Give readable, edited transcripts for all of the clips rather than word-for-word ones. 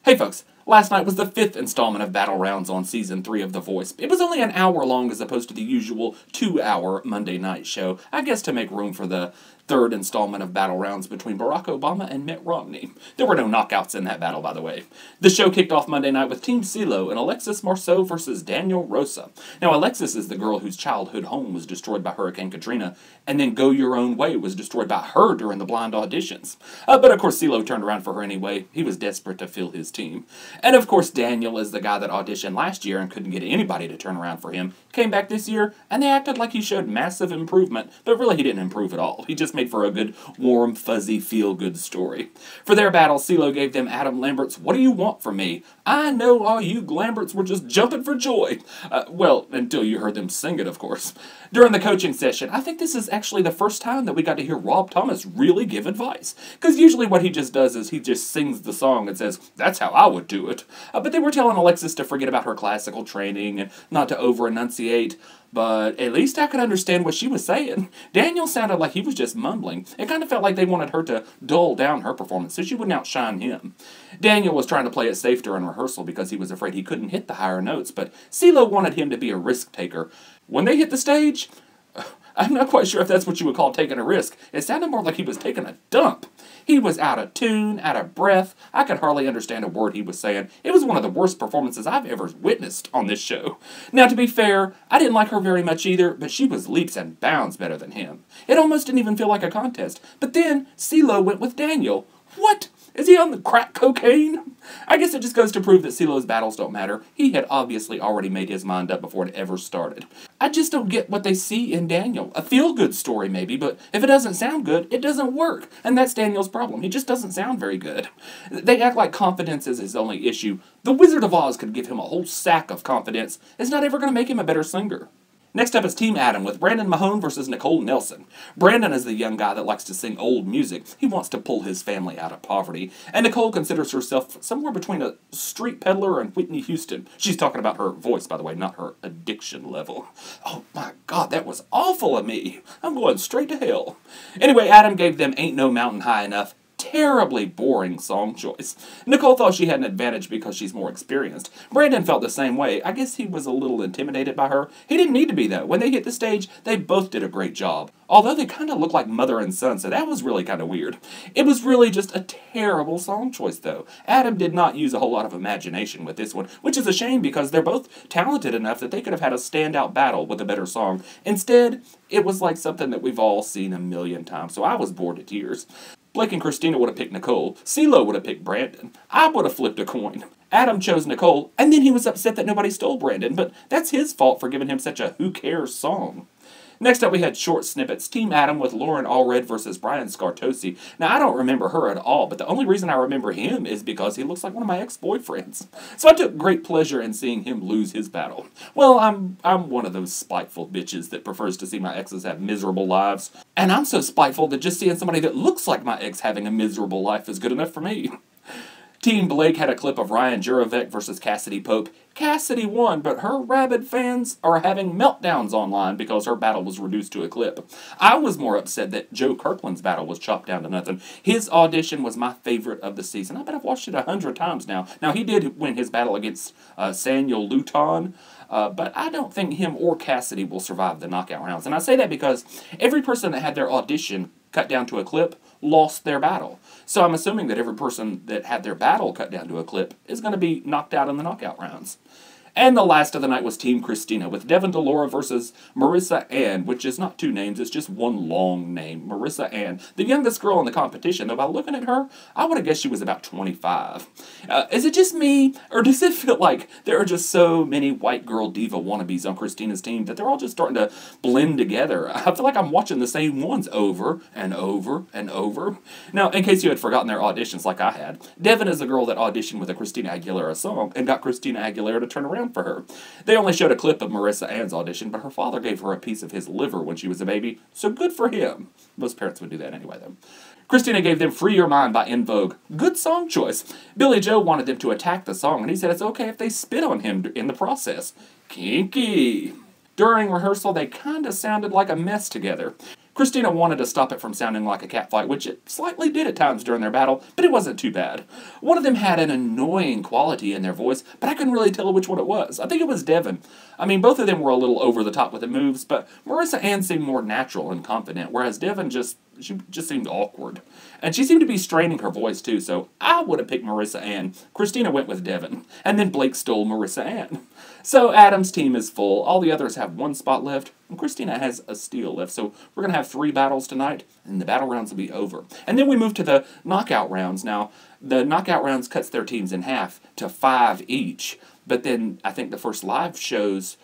Hey folks, last night was the 5th installment of Battle Rounds on Season 3 of The Voice. It was only an hour long as opposed to the usual 2-hour Monday night show, I guess to make room for the 3rd installment of Battle Rounds between Barack Obama and Mitt Romney. There were no knockouts in that battle, by the way. The show kicked off Monday night with Team Cee Lo and Alexis Marceaux versus Daniel Rosa. Now, Alexis is the girl whose childhood home was destroyed by Hurricane Katrina, and then Go Your Own Way was destroyed by her during the blind auditions. But of course, Cee Lo turned around for her anyway. He was desperate to fill his team. And of course, Daniel is the guy that auditioned last year and couldn't get anybody to turn around for him. Came back this year, and they acted like he showed massive improvement, but really he didn't improve at all. He just made for a good, warm, fuzzy, feel-good story. For their battle, Cee Lo gave them Adam Lambert's What Do You Want From Me? I know all you Lamberts were just jumping for joy. Well, until you heard them sing it, of course. During the coaching session, I think this is actually the first time that we got to hear Rob Thomas really give advice. Because usually what he just does is he just sings the song and says, that's how I would do it. But they were telling Alexis to forget about her classical training and not to over-enunciate. But at least I could understand what she was saying. Daniel sounded like he was just mumbling. It kind of felt like they wanted her to dull down her performance so she wouldn't outshine him. Daniel was trying to play it safe during rehearsal because he was afraid he couldn't hit the higher notes, but Cee Lo wanted him to be a risk taker. When they hit the stage, I'm not quite sure if that's what you would call taking a risk. It sounded more like he was taking a dump. He was out of tune, out of breath. I could hardly understand a word he was saying. It was one of the worst performances I've ever witnessed on this show. Now, to be fair, I didn't like her very much either, but she was leaps and bounds better than him. It almost didn't even feel like a contest. But then, Cee Lo went with Daniel. What? Is he on the crack cocaine? I guess it just goes to prove that Cee Lo's battles don't matter. He had obviously already made his mind up before it ever started. I just don't get what they see in Daniel. A feel-good story, maybe, but if it doesn't sound good, it doesn't work. And that's Daniel's problem. He just doesn't sound very good. They act like confidence is his only issue. The Wizard of Oz could give him a whole sack of confidence. It's not ever going to make him a better singer. Next up is Team Adam with Brandon Mahone versus Nicole Nelson. Brandon is the young guy that likes to sing old music. He wants to pull his family out of poverty. And Nicole considers herself somewhere between a street peddler and Whitney Houston. She's talking about her voice, by the way, not her addiction level. Oh my God, that was awful of me. I'm going straight to hell. Anyway, Adam gave them Ain't No Mountain High Enough. Terribly boring song choice. Nicole thought she had an advantage because she's more experienced. Brandon felt the same way. I guess he was a little intimidated by her. He didn't need to be, though. When they hit the stage, they both did a great job. Although they kind of look like mother and son, so that was really kind of weird. It was really just a terrible song choice, though. Adam did not use a whole lot of imagination with this one, which is a shame because they're both talented enough that they could have had a standout battle with a better song. Instead, it was like something that we've all seen a million times, so I was bored to tears. Blake and Christina would have picked Nicole. Cee Lo would have picked Brandon. I would have flipped a coin. Adam chose Nicole, and then he was upset that nobody stole Brandon, but that's his fault for giving him such a who cares song. Next up, we had short snippets. Team Adam with Loren Allred versus Brian Scartocci. Now, I don't remember her at all, but the only reason I remember him is because he looks like one of my ex-boyfriends. So I took great pleasure in seeing him lose his battle. Well, I'm one of those spiteful bitches that prefers to see my exes have miserable lives. And I'm so spiteful that just seeing somebody that looks like my ex having a miserable life is good enough for me. Team Blake had a clip of Ryan Jirovec versus Cassadee Pope. Cassadee won, but her rabid fans are having meltdowns online because her battle was reduced to a clip. I was more upset that Joe Kirkland's battle was chopped down to nothing. His audition was my favorite of the season. I bet I've watched it 100 times now. Now, he did win his battle against Samuel Mouton, but I don't think him or Cassadee will survive the knockout rounds. And I say that because every person that had their audition cut down to a clip lost their battle. So I'm assuming that every person that had their battle cut down to a clip is going to be knocked out in the knockout rounds. And the last of the night was Team Christina with Devyn Deloera versus MarissaAnn, which is not two names, it's just one long name, MarissaAnn. The youngest girl in the competition, though by looking at her, I would have guessed she was about 25. Is it just me, or does it feel like there are just so many white girl diva wannabes on Christina's team that they're all just starting to blend together? I feel like I'm watching the same ones over and over and over. Now, in case you had forgotten their auditions like I had, Devyn is the girl that auditioned with a Christina Aguilera song and got Christina Aguilera to turn around for her. They only showed a clip of MarissaAnn's audition, but her father gave her a piece of his liver when she was a baby, so good for him. Most parents would do that anyway, though. Christina gave them Free Your Mind by En Vogue. Good song choice. Billie Joe wanted them to attack the song, and he said it's okay if they spit on him in the process. Kinky. During rehearsal, they kinda sounded like a mess together. Christina wanted to stop it from sounding like a catfight, which it slightly did at times during their battle, but it wasn't too bad. One of them had an annoying quality in their voice, but I couldn't really tell which one it was. I think it was Devyn. I mean, both of them were a little over the top with the moves, but MarissaAnn seemed more natural and confident, whereas Devyn just seemed awkward. And she seemed to be straining her voice, too, so I would have picked MarissaAnn. Christina went with Devyn, and then Blake stole MarissaAnn. So Adam's team is full. All the others have one spot left, and Christina has a steal left. So we're going to have 3 battles tonight, and the battle rounds will be over. And then we move to the knockout rounds. Now, the knockout rounds cuts their teams in half to 5 each. But then I think the first live shows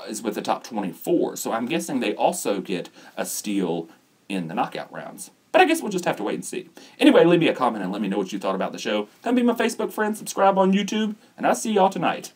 is with the top 24. So I'm guessing they also get a steal in the knockout rounds. But I guess we'll just have to wait and see. Anyway, leave me a comment and let me know what you thought about the show. Come be my Facebook friend, subscribe on YouTube, and I'll see y'all tonight.